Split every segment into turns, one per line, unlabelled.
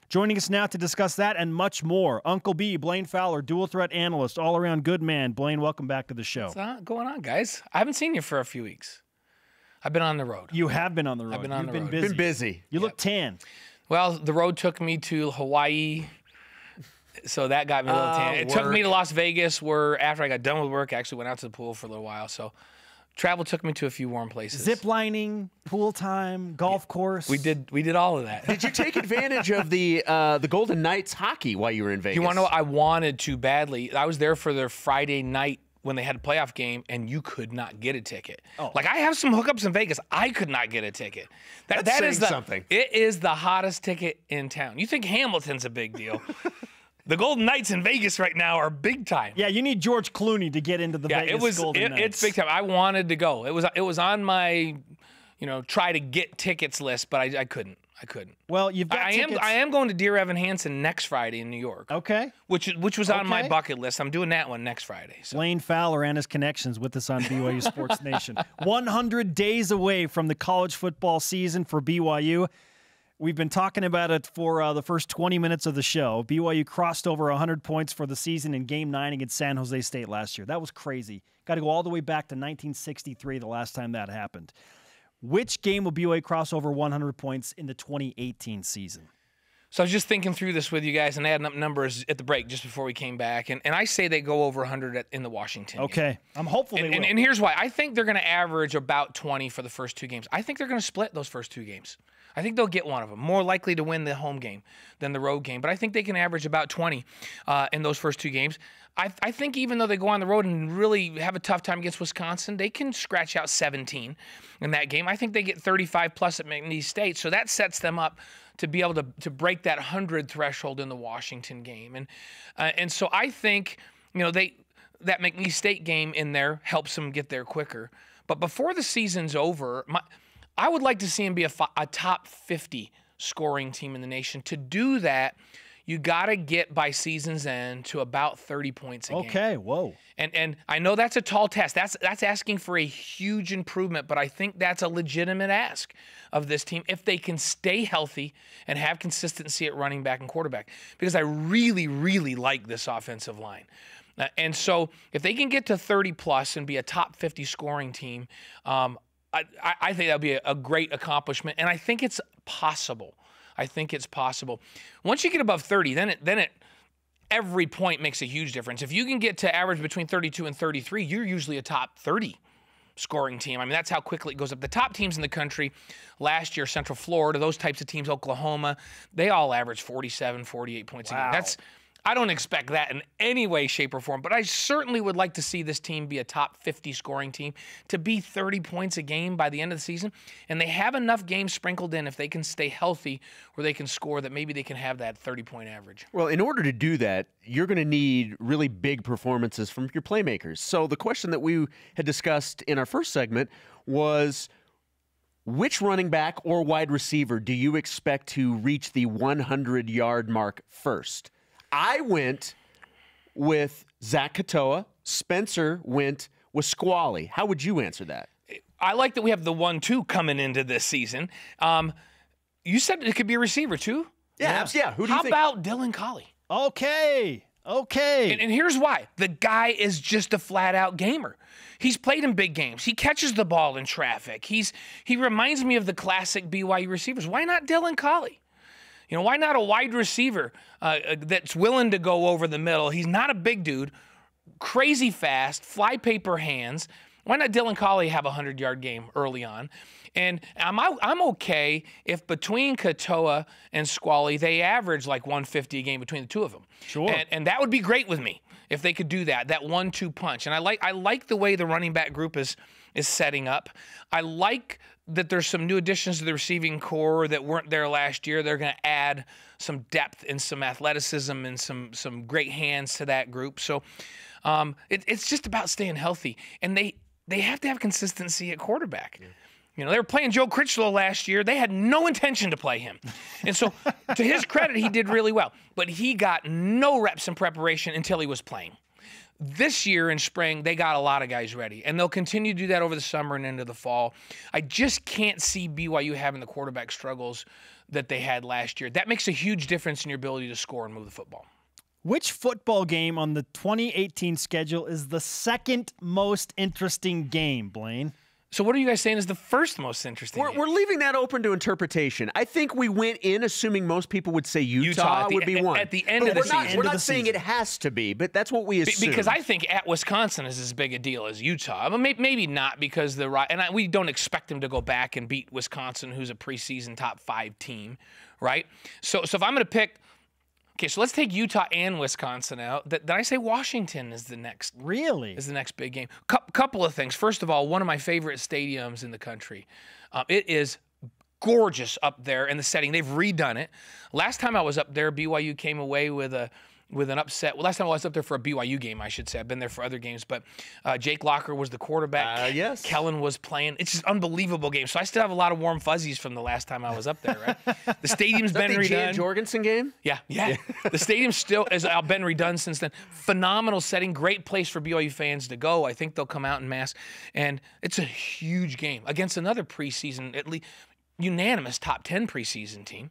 Joining us now to discuss that and much more, Uncle B, Blaine Fowler, dual threat analyst, all-around good man. Blaine, welcome back to the show.
What's going on, guys? I haven't seen you for a few weeks. I've been on the road.
You have been on the road.
I've been on the road.
Busy.
Been busy.
You look tan.
Well, the road took me to Hawaii, so that got me a little tan. It took me to Las Vegas, where after I got done with work, I actually went out to the pool for a little while. So travel took me to a few warm places.
Zip lining, pool time, golf course.
We did all of that.
Did you take advantage of the Golden Knights hockey while you were in Vegas?
You want to know? I wanted to badly. I was there for their Friday night when they had a playoff game, and you could not get a ticket. Oh. Like, I have some hookups in Vegas. I could not get a ticket. That is
something.
It is the hottest ticket in town. You think Hamilton's a big deal. The Golden Knights in Vegas right now are big time.
Yeah, you need George Clooney to get into the Vegas Golden Knights.
It's big time. I wanted to go. It was on my, try to get tickets list, but I couldn't.
Well, you've got tickets.
I am going to Dear Evan Hansen next Friday in New York.
Okay.
Which was on my bucket list. I'm doing that one next Friday. So.
Blaine Fowler and his connections with us on BYU Sports Nation. 100 days away from the college football season for BYU. We've been talking about it for the first 20 minutes of the show. BYU crossed over 100 points for the season in Game 9 against San Jose State last year. That was crazy. Got to go all the way back to 1963, the last time that happened. Which game will BYU cross over 100 points in the 2018 season?
So I was just thinking through this with you guys and adding up numbers at the break just before we came back. And I say they go over 100 in the Washington game.
Okay. I'm hopeful they will.
And here's why. I think they're going to average about 20 for the first two games. I think they're going to split those first two games. I think they'll get one of them. More likely to win the home game than the road game. But I think they can average about 20 in those first two games. I think even though they go on the road and really have a tough time against Wisconsin, they can scratch out 17 in that game. I think they get 35 plus at McNeese State. So that sets them up to be able to break that 100 threshold in the Washington game. And so I think, that McNeese State game in there helps them get there quicker. But before the season's over, I would like to see them be a top 50 scoring team in the nation. To do that, you got to get by season's end to about 30 points a game.
Okay, whoa.
And I know that's a tall test. That's asking for a huge improvement, but I think that's a legitimate ask of this team if they can stay healthy and have consistency at running back and quarterback, because I really, really like this offensive line. And so if they can get to 30 plus and be a top 50 scoring team, I think that would be a great accomplishment, and I think it's possible. Once you get above 30, then every point makes a huge difference. If you can get to average between 32 and 33, you're usually a top 30 scoring team. I mean, that's how quickly it goes up. The top teams in the country last year, Central Florida, those types of teams, Oklahoma, they all average 47, 48 points a game. I don't expect that in any way, shape, or form, but I certainly would like to see this team be a top 50 scoring team, to be 30 points a game by the end of the season. And they have enough games sprinkled in, if they can stay healthy, where they can score, that maybe they can have that 30-point average.
Well, in order to do that, you're going to need really big performances from your playmakers. So the question that we had discussed in our first segment was, which running back or wide receiver do you expect to reach the 100-yard mark first? I went with Zach Katoa. Spencer went with Squally. How would you answer that?
I like that we have the 1-2 coming into this season. You said it could be a receiver too?
Yeah. Who do you think?
How about Dylan Collie?
Okay.
And here's why. The guy is just a flat-out gamer. He's played in big games. He catches the ball in traffic. He reminds me of the classic BYU receivers. Why not Dylan Collie? Why not a wide receiver that's willing to go over the middle? He's not a big dude, crazy fast, flypaper hands. Why not Dylan Collie have a 100-yard game early on? And I'm okay if between Katoa and Squally, they average like 150 a game between the two of them.
Sure.
And that would be great with me if they could do that 1-2 punch. And I like the way the running back group is setting up. I like that there's some new additions to the receiving core that weren't there last year. They're going to add some depth and some athleticism and some great hands to that group. So it's just about staying healthy. And they have to have consistency at quarterback. Yeah. They were playing Joe Critchlow last year. They had no intention to play him. And so to his credit, he did really well. But he got no reps in preparation until he was playing. This year in spring, they got a lot of guys ready, and they'll continue to do that over the summer and into the fall. I just can't see BYU having the quarterback struggles that they had last year. That makes a huge difference in your ability to score and move the football.
Which football game on the 2018 schedule is the second most interesting game, Blaine?
So what are you guys saying is the first most interesting game?
We're leaving that open to interpretation. I think we went in assuming most people would say Utah would be one.
At the end of the season.
We're not saying it has to be, but that's what we assume.
Because I think at Wisconsin is as big a deal as Utah. I mean, maybe not because we don't expect them to go back and beat Wisconsin, who's a preseason top 5 team, right? So if I'm going to pick... Okay, so let's take Utah and Wisconsin out. Then I say Washington is the next.
Really?
Is the next big game. Couple of things. First of all, one of my favorite stadiums in the country. It is gorgeous up there in the setting. They've redone it. Last time I was up there, BYU came away with an upset. Well, last time I was up there for a BYU game, I should say. I've been there for other games, but Jake Locker was the quarterback.
Yes.
Kellen was playing. It's just an unbelievable game. So I still have a lot of warm fuzzies from the last time I was up there, right? The stadium's been redone.
Jan Jorgensen game?
Yeah. The stadium still has been redone since then. Phenomenal setting, great place for BYU fans to go. I think they'll come out en masse, and it's a huge game against another preseason, at least unanimous top 10 preseason team.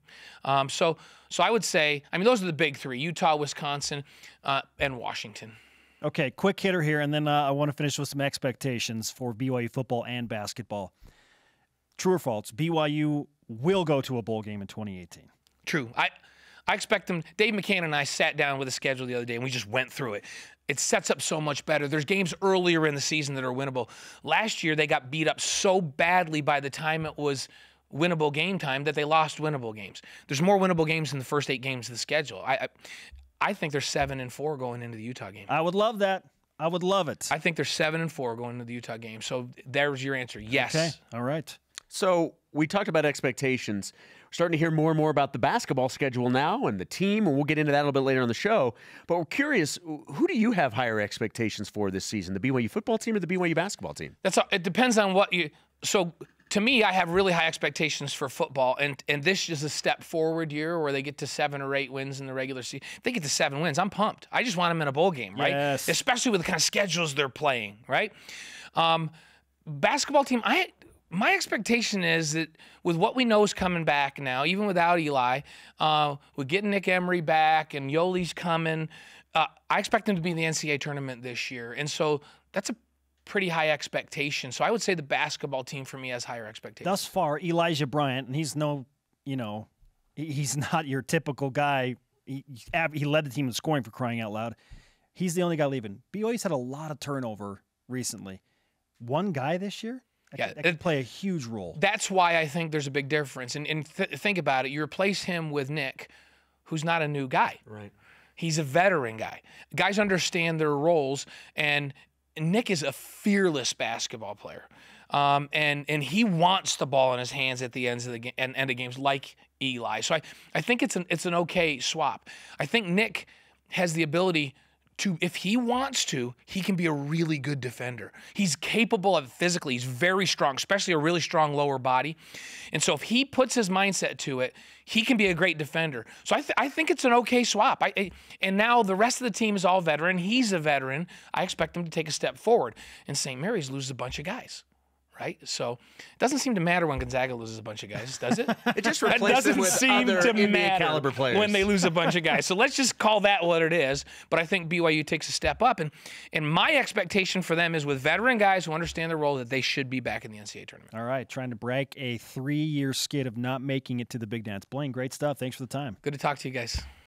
So I would say, I mean, those are the big 3: Utah, Wisconsin, and Washington.
Okay, quick hitter here, and then I want to finish with some expectations for BYU football and basketball. True or false? BYU will go to a bowl game in 2018.
True. I expect them. Dave McCann and I sat down with a schedule the other day, and we just went through it. It sets up so much better. There's games earlier in the season that are winnable. Last year, they got beat up so badly by the time it was winnable game time that they lost winnable games. There's more winnable games in the first 8 games of the schedule. I think they're 7-4 going into the Utah game.
I would love that. I would love it.
I think they're 7-4 going into the Utah game. So there's your answer. Yes.
Okay. All right.
So we talked about expectations. We're starting to hear more and more about the basketball schedule now and the team, and we'll get into that a little bit later on the show. But we're curious, who do you have higher expectations for this season, the BYU football team or the BYU basketball team?
It depends on what you – so – to me, I have really high expectations for football, and this is a step forward year where they get to 7 or 8 wins in the regular season. If they get to 7 wins, I'm pumped. I just want them in a bowl game, right?
Yes.
Especially with the kind of schedules they're playing, right? Basketball team, my expectation is that with what we know is coming back now, even without Eli, we're getting Nick Emery back and Yoli's coming. I expect them to be in the NCAA tournament this year, and so that's a pretty high expectation. So I would say the basketball team for me has higher expectations.
Thus far, Elijah Bryant, and he's he's not your typical guy. He led the team in scoring, for crying out loud. He's the only guy leaving. BYU's had a lot of turnover recently. One guy this year? That could play a huge role.
That's why I think there's a big difference. And think about it. You replace him with Nick, who's not a new guy.
Right.
He's a veteran guy. Guys understand their roles, and Nick is a fearless basketball player, and he wants the ball in his hands at the end of games like Eli. So I think it's an okay swap. I think Nick has the ability to, if he wants to, he can be a really good defender. He's capable of it physically. He's very strong, especially a really strong lower body. And so if he puts his mindset to it, he can be a great defender. So I think it's an okay swap. And now the rest of the team is all veteran. He's a veteran. I expect him to take a step forward. And St. Mary's loses a bunch of guys. Right? So it doesn't seem to matter when Gonzaga loses a bunch of guys, does it?
It just replaces it with other NBA caliber players
when they lose a bunch of guys. So let's just call that what it is. But I think BYU takes a step up. And my expectation for them is with veteran guys who understand their role that they should be back in the NCAA tournament.
All right. Trying to break a 3-year skid of not making it to the Big Dance. Blaine, great stuff. Thanks for the time.
Good to talk to you guys.